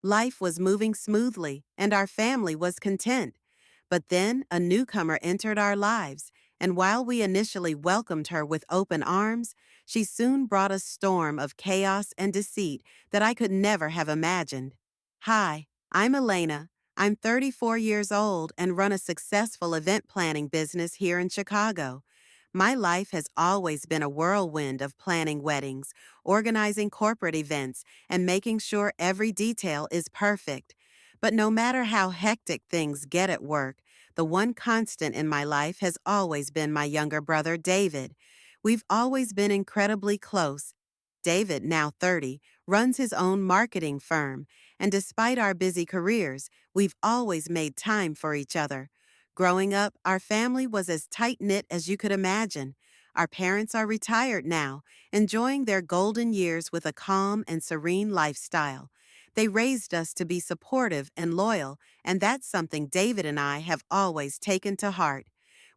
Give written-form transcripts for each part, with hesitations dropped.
Life was moving smoothly, and our family was content. But then a newcomer entered our lives, and while we initially welcomed her with open arms, she soon brought a storm of chaos and deceit that I could never have imagined. Hi, I'm Elena. I'm 34 years old and run a successful event planning business here in Chicago. My life has always been a whirlwind of planning weddings, organizing corporate events, and making sure every detail is perfect. But no matter how hectic things get at work, the one constant in my life has always been my younger brother, David. We've always been incredibly close. David, now 30, runs his own marketing firm, and despite our busy careers, we've always made time for each other. Growing up, our family was as tight-knit as you could imagine. Our parents are retired now, enjoying their golden years with a calm and serene lifestyle. They raised us to be supportive and loyal, and that's something David and I have always taken to heart.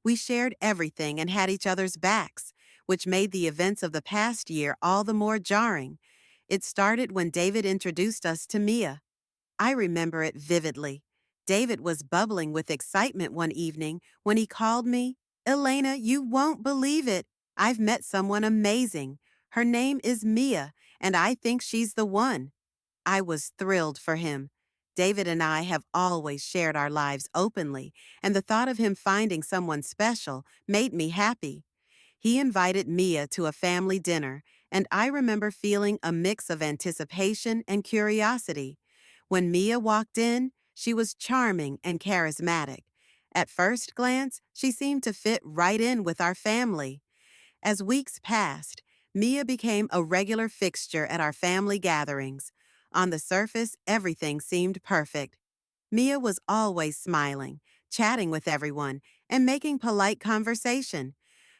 We shared everything and had each other's backs, which made the events of the past year all the more jarring. It started when David introduced us to Mia. I remember it vividly. David was bubbling with excitement one evening when he called me, "Elena, you won't believe it. I've met someone amazing. Her name is Mia, and I think she's the one." I was thrilled for him. David and I have always shared our lives openly, and the thought of him finding someone special made me happy. He invited Mia to a family dinner, and I remember feeling a mix of anticipation and curiosity. When Mia walked in, she was charming and charismatic. At first glance, she seemed to fit right in with our family. As weeks passed, Mia became a regular fixture at our family gatherings. On the surface, everything seemed perfect. Mia was always smiling, chatting with everyone, and making polite conversation.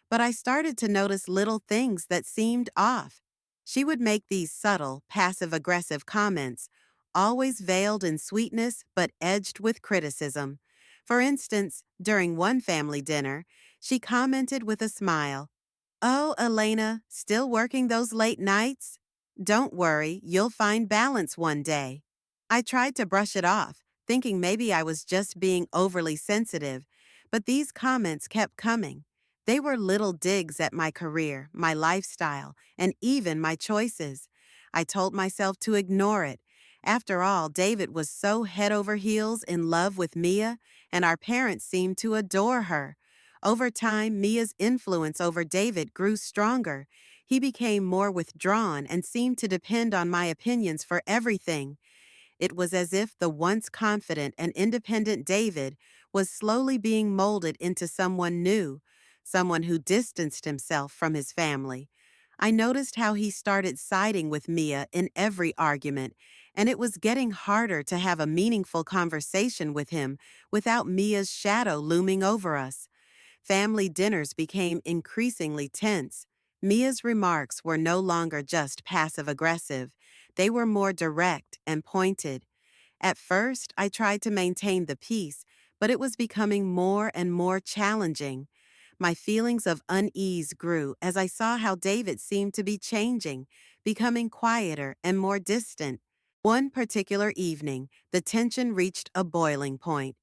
But I started to notice little things that seemed off. She would make these subtle, passive-aggressive comments, always veiled in sweetness but edged with criticism. For instance, during one family dinner, she commented with a smile, "Oh, Elena, still working those late nights? Don't worry, you'll find balance one day." I tried to brush it off, thinking maybe I was just being overly sensitive, but these comments kept coming. They were little digs at my career, my lifestyle, and even my choices. I told myself to ignore it. After all, David was so head over heels in love with Mia, and our parents seemed to adore her. Over time, Mia's influence over David grew stronger. He became more withdrawn and seemed to depend on my opinions for everything. It was as if the once confident and independent David was slowly being molded into someone new, someone who distanced himself from his family. I noticed how he started siding with Mia in every argument, and it was getting harder to have a meaningful conversation with him without Mia's shadow looming over us. Family dinners became increasingly tense. Mia's remarks were no longer just passive-aggressive. They were more direct and pointed. At first, I tried to maintain the peace, but it was becoming more and more challenging. My feelings of unease grew as I saw how David seemed to be changing, becoming quieter and more distant. One particular evening, the tension reached a boiling point.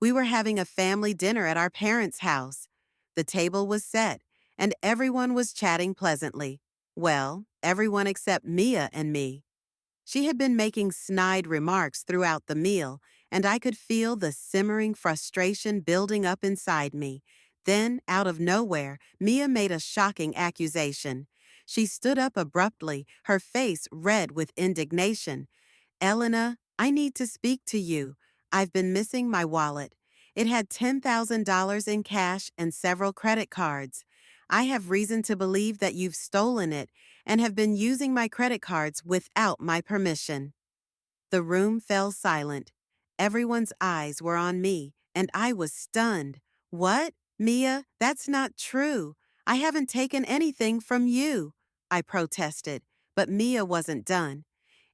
We were having a family dinner at our parents' house. The table was set, and everyone was chatting pleasantly. Well, everyone except Mia and me. She had been making snide remarks throughout the meal, and I could feel the simmering frustration building up inside me. Then, out of nowhere, Mia made a shocking accusation. She stood up abruptly, her face red with indignation. "Elena, I need to speak to you. I've been missing my wallet. It had $10,000 in cash and several credit cards. I have reason to believe that you've stolen it and have been using my credit cards without my permission." The room fell silent. Everyone's eyes were on me, and I was stunned. "What? Mia, that's not true. I haven't taken anything from you," I protested, but Mia wasn't done.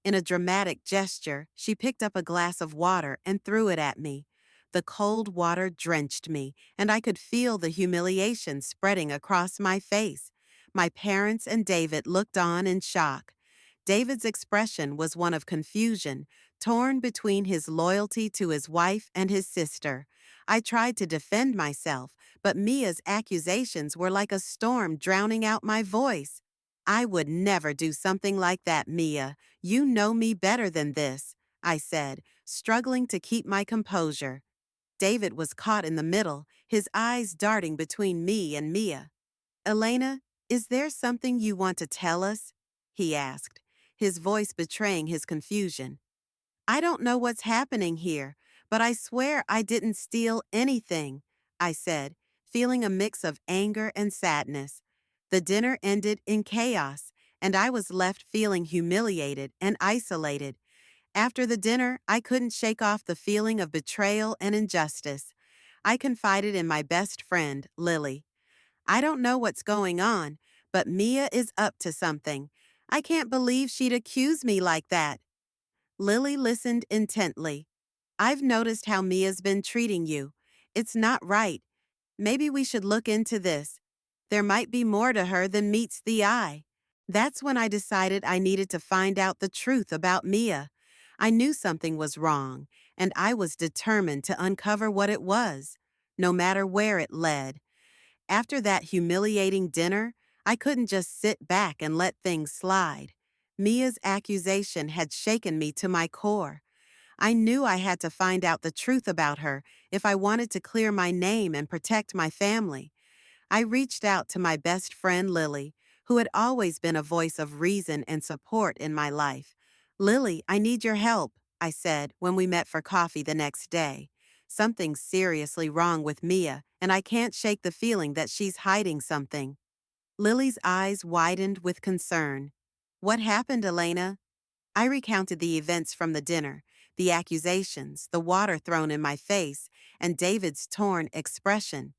In a dramatic gesture, she picked up a glass of water and threw it at me. The cold water drenched me, and I could feel the humiliation spreading across my face. My parents and David looked on in shock. David's expression was one of confusion, torn between his loyalty to his wife and his sister. I tried to defend myself, but Mia's accusations were like a storm drowning out my voice. I would never do something like that, Mia. You know me better than this, I said, struggling to keep my composure. David was caught in the middle, his eyes darting between me and Mia. Elena, is there something you want to tell us? He asked, his voice betraying his confusion. I don't know what's happening here, but I swear I didn't steal anything, I said, feeling a mix of anger and sadness. The dinner ended in chaos, and I was left feeling humiliated and isolated. After the dinner, I couldn't shake off the feeling of betrayal and injustice. I confided in my best friend, Lily. I don't know what's going on, but Mia is up to something. I can't believe she'd accuse me like that. Lily listened intently. I've noticed how Mia's been treating you. It's not right. Maybe we should look into this. There might be more to her than meets the eye. That's when I decided I needed to find out the truth about Mia. I knew something was wrong, and I was determined to uncover what it was, no matter where it led. After that humiliating dinner, I couldn't just sit back and let things slide. Mia's accusation had shaken me to my core. I knew I had to find out the truth about her if I wanted to clear my name and protect my family. I reached out to my best friend Lily, who had always been a voice of reason and support in my life. Lily, I need your help, I said when we met for coffee the next day. Something's seriously wrong with Mia, and I can't shake the feeling that she's hiding something. Lily's eyes widened with concern. What happened, Elena? I recounted the events from the dinner, the accusations, the water thrown in my face, and David's torn expression.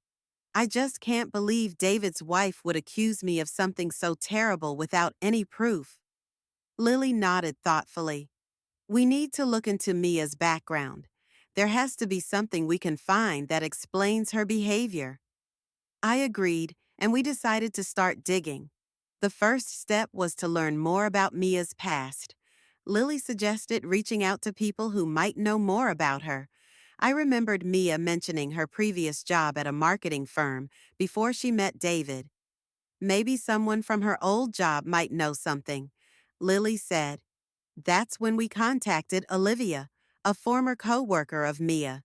I just can't believe David's wife would accuse me of something so terrible without any proof. Lily nodded thoughtfully. We need to look into Mia's background. There has to be something we can find that explains her behavior. I agreed, and we decided to start digging. The first step was to learn more about Mia's past. Lily suggested reaching out to people who might know more about her. I remembered Mia mentioning her previous job at a marketing firm before she met David. Maybe someone from her old job might know something, Lily said. That's when we contacted Olivia, a former co-worker of Mia.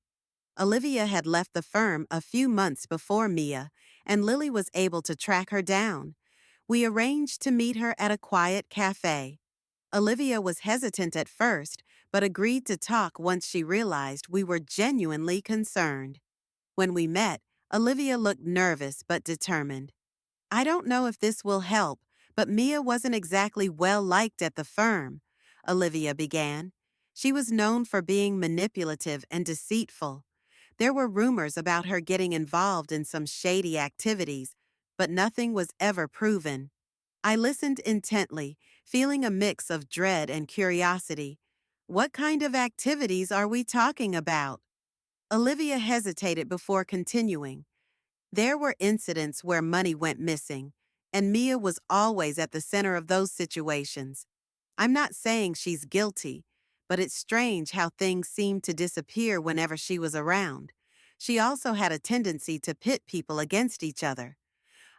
Olivia had left the firm a few months before Mia, and Lily was able to track her down. We arranged to meet her at a quiet cafe. Olivia was hesitant at first, but agreed to talk once she realized we were genuinely concerned. When we met, Olivia looked nervous but determined. I don't know if this will help, but Mia wasn't exactly well liked at the firm, Olivia began. She was known for being manipulative and deceitful. There were rumors about her getting involved in some shady activities, but nothing was ever proven. I listened intently, feeling a mix of dread and curiosity. What kind of activities are we talking about? Olivia hesitated before continuing. There were incidents where money went missing, and Mia was always at the center of those situations. I'm not saying she's guilty, but it's strange how things seemed to disappear whenever she was around. She also had a tendency to pit people against each other.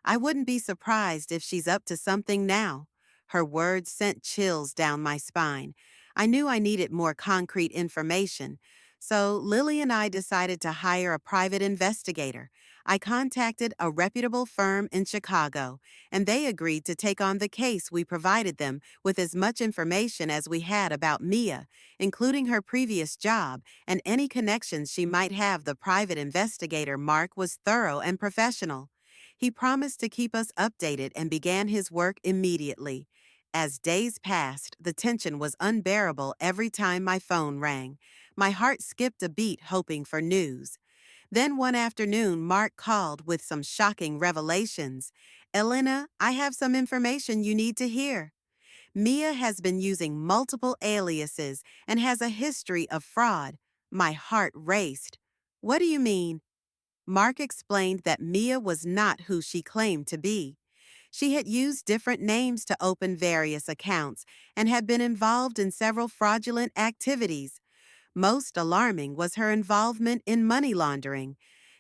I wouldn't be surprised if she's up to something now. Her words sent chills down my spine. I knew I needed more concrete information, so Lily and I decided to hire a private investigator. I contacted a reputable firm in Chicago, and they agreed to take on the case we provided them with as much information as we had about Mia, including her previous job and any connections she might have. The private investigator, Mark, was thorough and professional. He promised to keep us updated and began his work immediately. As days passed, the tension was unbearable every time my phone rang. My heart skipped a beat hoping for news. Then one afternoon, Mark called with some shocking revelations. Elena, I have some information you need to hear. Mia has been using multiple aliases and has a history of fraud. My heart raced. What do you mean? Mark explained that Mia was not who she claimed to be. She had used different names to open various accounts and had been involved in several fraudulent activities. Most alarming was her involvement in money laundering.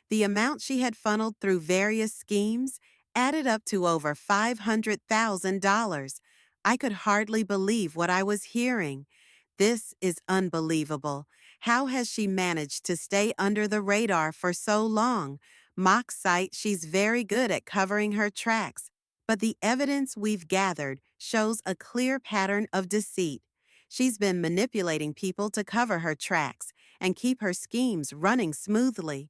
The amount she had funneled through various schemes added up to over $500,000. I could hardly believe what I was hearing. This is unbelievable. How has she managed to stay under the radar for so long? Mock cite she's very good at covering her tracks, but the evidence we've gathered shows a clear pattern of deceit. She's been manipulating people to cover her tracks and keep her schemes running smoothly.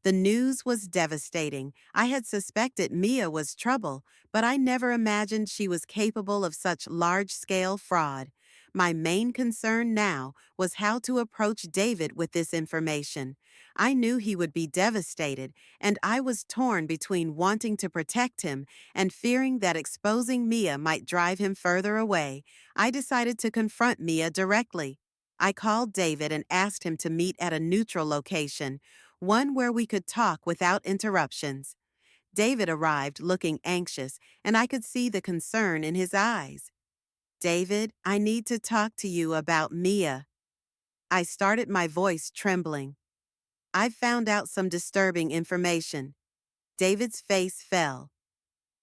The news was devastating. I had suspected Mia was trouble, but I never imagined she was capable of such large-scale fraud. My main concern now was how to approach David with this information. I knew he would be devastated, and I was torn between wanting to protect him and fearing that exposing Mia might drive him further away. I decided to confront Mia directly. I called David and asked him to meet at a neutral location, one where we could talk without interruptions. David arrived looking anxious, and I could see the concern in his eyes. David, I need to talk to you about Mia. I started, my voice trembling. I found out some disturbing information. David's face fell.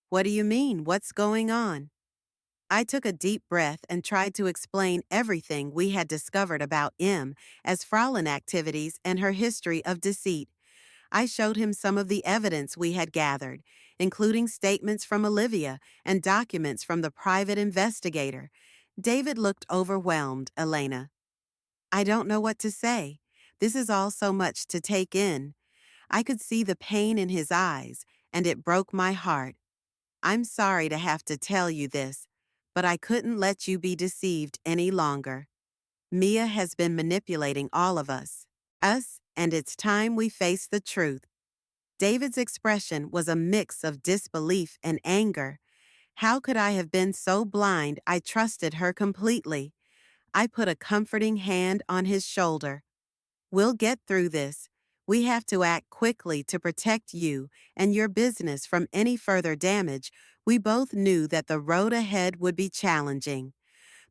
What do you mean? What's going on? I took a deep breath and tried to explain everything we had discovered about M as Fraulein activities and her history of deceit. I showed him some of the evidence we had gathered, including statements from Olivia and documents from the private investigator. David looked overwhelmed, Elena. I don't know what to say. This is all so much to take in. I could see the pain in his eyes, and it broke my heart. I'm sorry to have to tell you this, but I couldn't let you be deceived any longer. Mia has been manipulating all of us, and it's time we face the truth. David's expression was a mix of disbelief and anger. How could I have been so blind? I trusted her completely. I put a comforting hand on his shoulder. We'll get through this. We have to act quickly to protect you and your business from any further damage. We both knew that the road ahead would be challenging.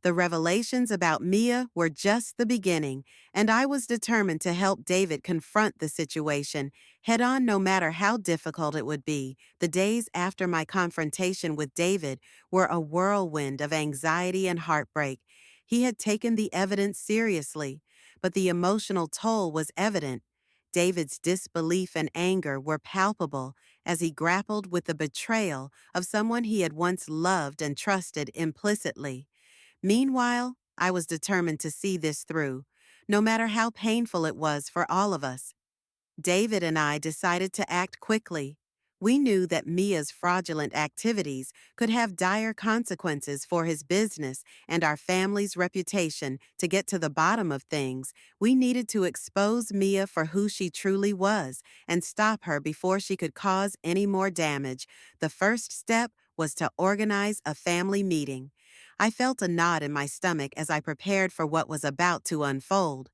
The revelations about Mia were just the beginning, and I was determined to help David confront the situation head on, no matter how difficult it would be. The days after my confrontation with David were a whirlwind of anxiety and heartbreak. He had taken the evidence seriously, but the emotional toll was evident. David's disbelief and anger were palpable as he grappled with the betrayal of someone he had once loved and trusted implicitly. Meanwhile, I was determined to see this through, no matter how painful it was for all of us. David and I decided to act quickly. We knew that Mia's fraudulent activities could have dire consequences for his business and our family's reputation. To get to the bottom of things, we needed to expose Mia for who she truly was and stop her before she could cause any more damage. The first step was to organize a family meeting. I felt a knot in my stomach as I prepared for what was about to unfold.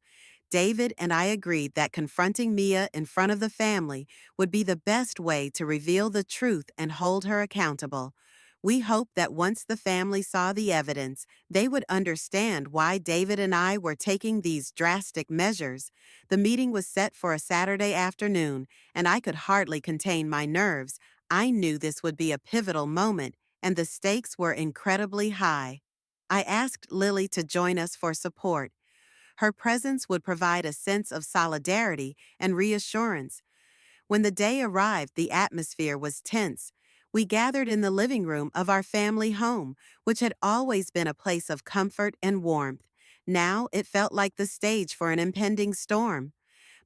David and I agreed that confronting Mia in front of the family would be the best way to reveal the truth and hold her accountable. We hoped that once the family saw the evidence, they would understand why David and I were taking these drastic measures. The meeting was set for a Saturday afternoon, and I could hardly contain my nerves. I knew this would be a pivotal moment, and the stakes were incredibly high. I asked Lily to join us for support. Her presence would provide a sense of solidarity and reassurance. When the day arrived, the atmosphere was tense. We gathered in the living room of our family home, which had always been a place of comfort and warmth. Now it felt like the stage for an impending storm.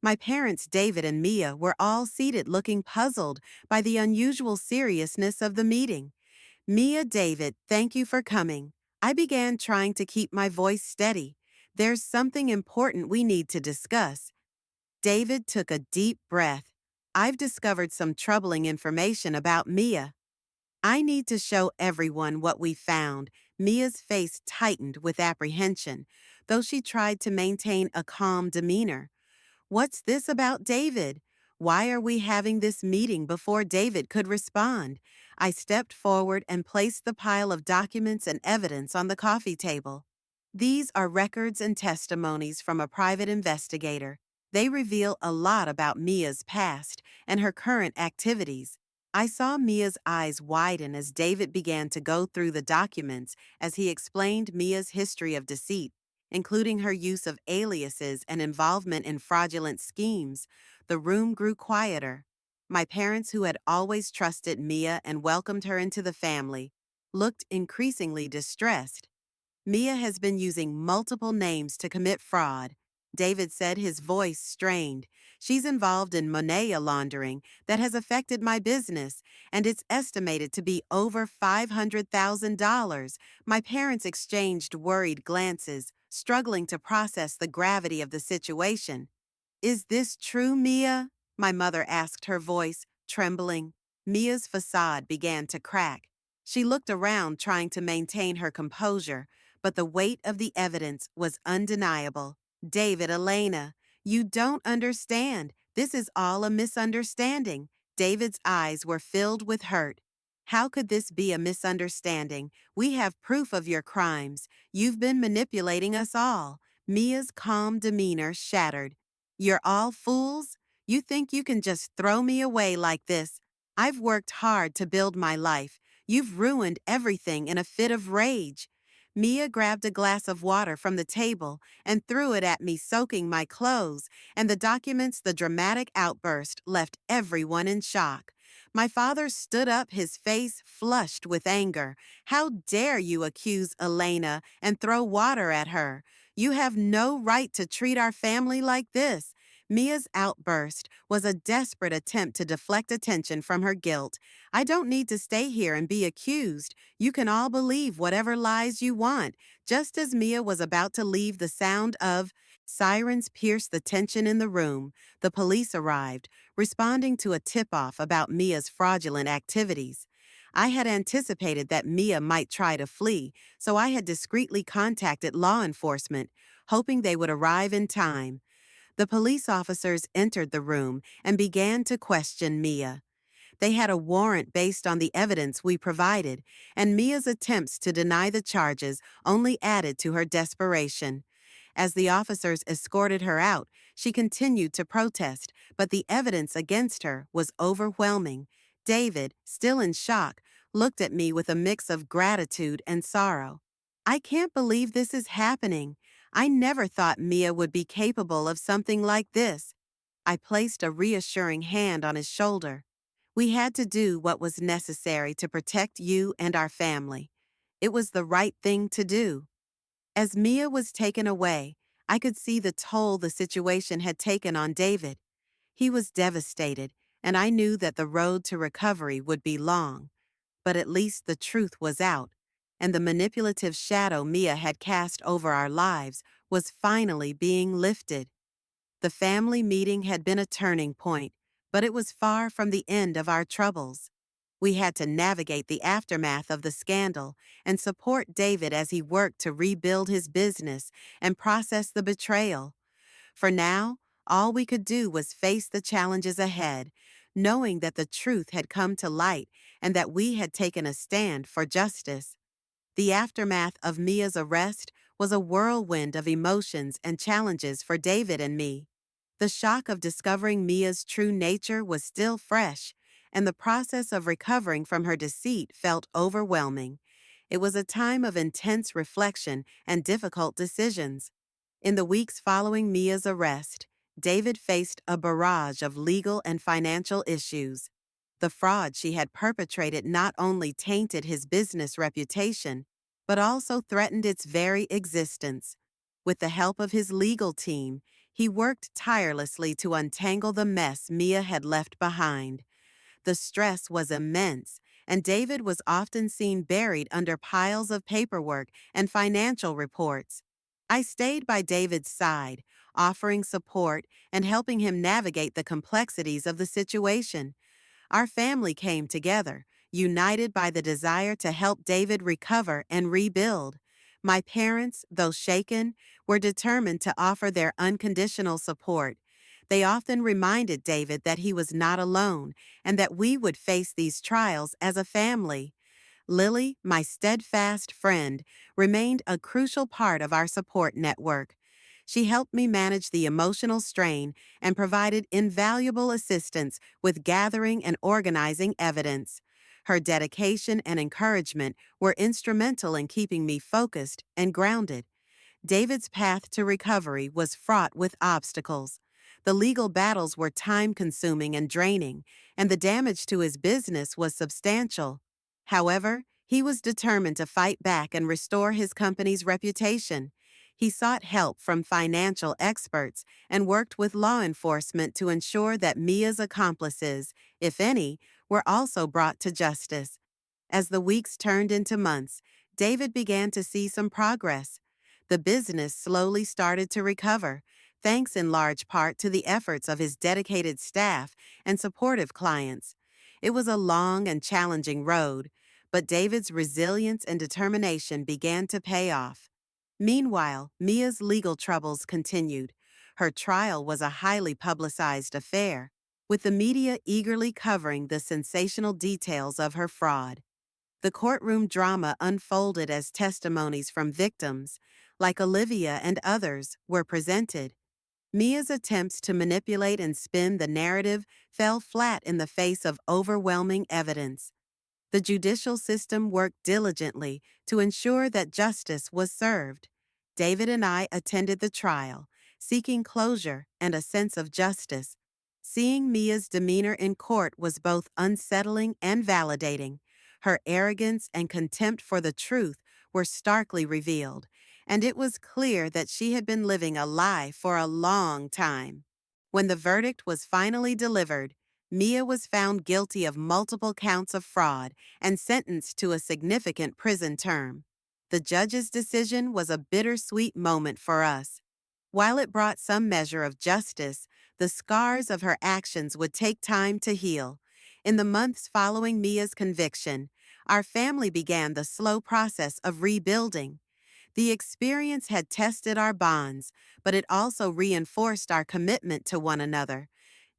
My parents, David and Mia, were all seated looking puzzled by the unusual seriousness of the meeting. Mia, David, thank you for coming. I began, trying to keep my voice steady. There's something important we need to discuss. David took a deep breath. I've discovered some troubling information about Mia. I need to show everyone what we found. Mia's face tightened with apprehension, though she tried to maintain a calm demeanor. What's this about David? Why are we having this meeting before David could respond? I stepped forward and placed the pile of documents and evidence on the coffee table. These are records and testimonies from a private investigator. They reveal a lot about Mia's past and her current activities. I saw Mia's eyes widen as David began to go through the documents as he explained Mia's history of deceit, including her use of aliases and involvement in fraudulent schemes. The room grew quieter. My parents, who had always trusted Mia and welcomed her into the family, looked increasingly distressed. Mia has been using multiple names to commit fraud. David said, his voice strained. She's involved in money laundering that has affected my business, and it's estimated to be over $500,000. My parents exchanged worried glances, struggling to process the gravity of the situation. Is this true, Mia? My mother asked, her voice trembling. Mia's facade began to crack. She looked around, trying to maintain her composure, but the weight of the evidence was undeniable. David, Elena, you don't understand. This is all a misunderstanding. David's eyes were filled with hurt. How could this be a misunderstanding? We have proof of your crimes. You've been manipulating us all. Mia's calm demeanor shattered. You're all fools? You think you can just throw me away like this? I've worked hard to build my life. You've ruined everything in a fit of rage. Mia grabbed a glass of water from the table and threw it at me, soaking my clothes, and the dramatic outburst left everyone in shock. My father stood up, his face flushed with anger. How dare you accuse Elena and throw water at her? You have no right to treat our family like this. Mia's outburst was a desperate attempt to deflect attention from her guilt. I don't need to stay here and be accused. You can all believe whatever lies you want. Just as Mia was about to leave, the sound of sirens pierced the tension in the room. The police arrived, responding to a tip-off about Mia's fraudulent activities. I had anticipated that Mia might try to flee, so I had discreetly contacted law enforcement, hoping they would arrive in time. The police officers entered the room and began to question Mia. They had a warrant based on the evidence we provided, and Mia's attempts to deny the charges only added to her desperation. As the officers escorted her out, she continued to protest, but the evidence against her was overwhelming. David, still in shock, looked at me with a mix of gratitude and sorrow. I can't believe this is happening. I never thought Mia would be capable of something like this. I placed a reassuring hand on his shoulder. We had to do what was necessary to protect you and our family. It was the right thing to do. As Mia was taken away, I could see the toll the situation had taken on David. He was devastated, and I knew that the road to recovery would be long. But at least the truth was out, and the manipulative shadow Mia had cast over our lives was finally being lifted. The family meeting had been a turning point, but it was far from the end of our troubles. We had to navigate the aftermath of the scandal and support David as he worked to rebuild his business and process the betrayal. For now, all we could do was face the challenges ahead, knowing that the truth had come to light and that we had taken a stand for justice. The aftermath of Mia's arrest was a whirlwind of emotions and challenges for David and me. The shock of discovering Mia's true nature was still fresh, and the process of recovering from her deceit felt overwhelming. It was a time of intense reflection and difficult decisions. In the weeks following Mia's arrest, David faced a barrage of legal and financial issues. The fraud she had perpetrated not only tainted his business reputation, but also threatened its very existence. With the help of his legal team, he worked tirelessly to untangle the mess Mia had left behind. The stress was immense, and David was often seen buried under piles of paperwork and financial reports. I stayed by David's side, offering support and helping him navigate the complexities of the situation. Our family came together, united by the desire to help David recover and rebuild. My parents, though shaken, were determined to offer their unconditional support. They often reminded David that he was not alone and that we would face these trials as a family. Lily, my steadfast friend, remained a crucial part of our support network. She helped me manage the emotional strain and provided invaluable assistance with gathering and organizing evidence. Her dedication and encouragement were instrumental in keeping me focused and grounded. David's path to recovery was fraught with obstacles. The legal battles were time consuming and draining, and the damage to his business was substantial. However, he was determined to fight back and restore his company's reputation. He sought help from financial experts and worked with law enforcement to ensure that Mia's accomplices, if any, were also brought to justice. As the weeks turned into months, David began to see some progress. The business slowly started to recover, thanks in large part to the efforts of his dedicated staff and supportive clients. It was a long and challenging road, but David's resilience and determination began to pay off. Meanwhile, Mia's legal troubles continued. Her trial was a highly publicized affair, with the media eagerly covering the sensational details of her fraud. The courtroom drama unfolded as testimonies from victims, like Olivia and others, were presented. Mia's attempts to manipulate and spin the narrative fell flat in the face of overwhelming evidence. The judicial system worked diligently to ensure that justice was served. David and I attended the trial, seeking closure and a sense of justice. Seeing Mia's demeanor in court was both unsettling and validating. Her arrogance and contempt for the truth were starkly revealed, and it was clear that she had been living a lie for a long time. When the verdict was finally delivered, Mia was found guilty of multiple counts of fraud and sentenced to a significant prison term. The judge's decision was a bittersweet moment for us. While it brought some measure of justice, the scars of her actions would take time to heal. In the months following Mia's conviction, our family began the slow process of rebuilding. The experience had tested our bonds, but it also reinforced our commitment to one another.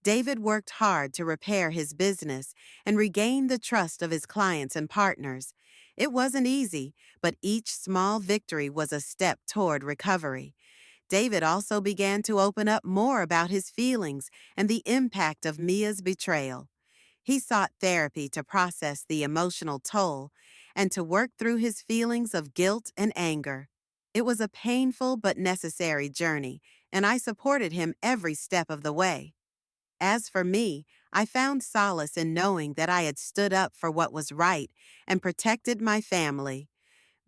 David worked hard to repair his business and regain the trust of his clients and partners. It wasn't easy, but each small victory was a step toward recovery. David also began to open up more about his feelings and the impact of Mia's betrayal. He sought therapy to process the emotional toll and to work through his feelings of guilt and anger. It was a painful but necessary journey, and I supported him every step of the way. As for me, I found solace in knowing that I had stood up for what was right and protected my family.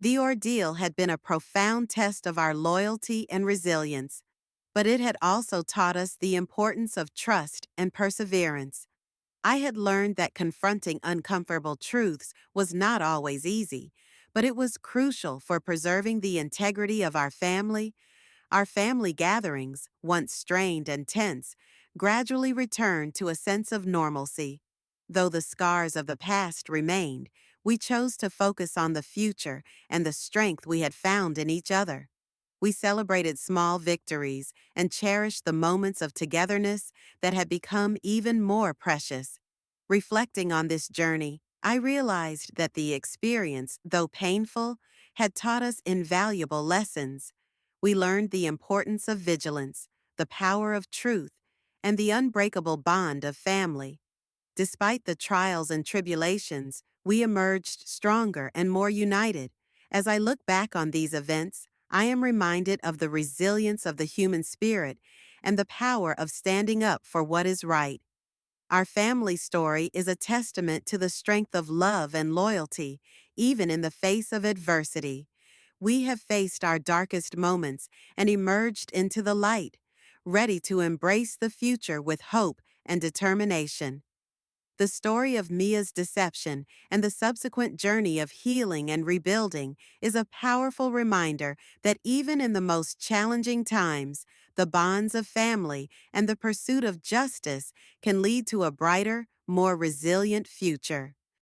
The ordeal had been a profound test of our loyalty and resilience, but it had also taught us the importance of trust and perseverance. I had learned that confronting uncomfortable truths was not always easy, but it was crucial for preserving the integrity of our family. Our family gatherings, once strained and tense, gradually returned to a sense of normalcy. Though the scars of the past remained, we chose to focus on the future and the strength we had found in each other. We celebrated small victories and cherished the moments of togetherness that had become even more precious. Reflecting on this journey, I realized that the experience, though painful, had taught us invaluable lessons. We learned the importance of vigilance, the power of truth, and the unbreakable bond of family. Despite the trials and tribulations, we emerged stronger and more united. As I look back on these events, I am reminded of the resilience of the human spirit and the power of standing up for what is right. Our family story is a testament to the strength of love and loyalty, even in the face of adversity. We have faced our darkest moments and emerged into the light, ready to embrace the future with hope and determination. The story of Mia's deception and the subsequent journey of healing and rebuilding is a powerful reminder that even in the most challenging times, the bonds of family and the pursuit of justice can lead to a brighter, more resilient future.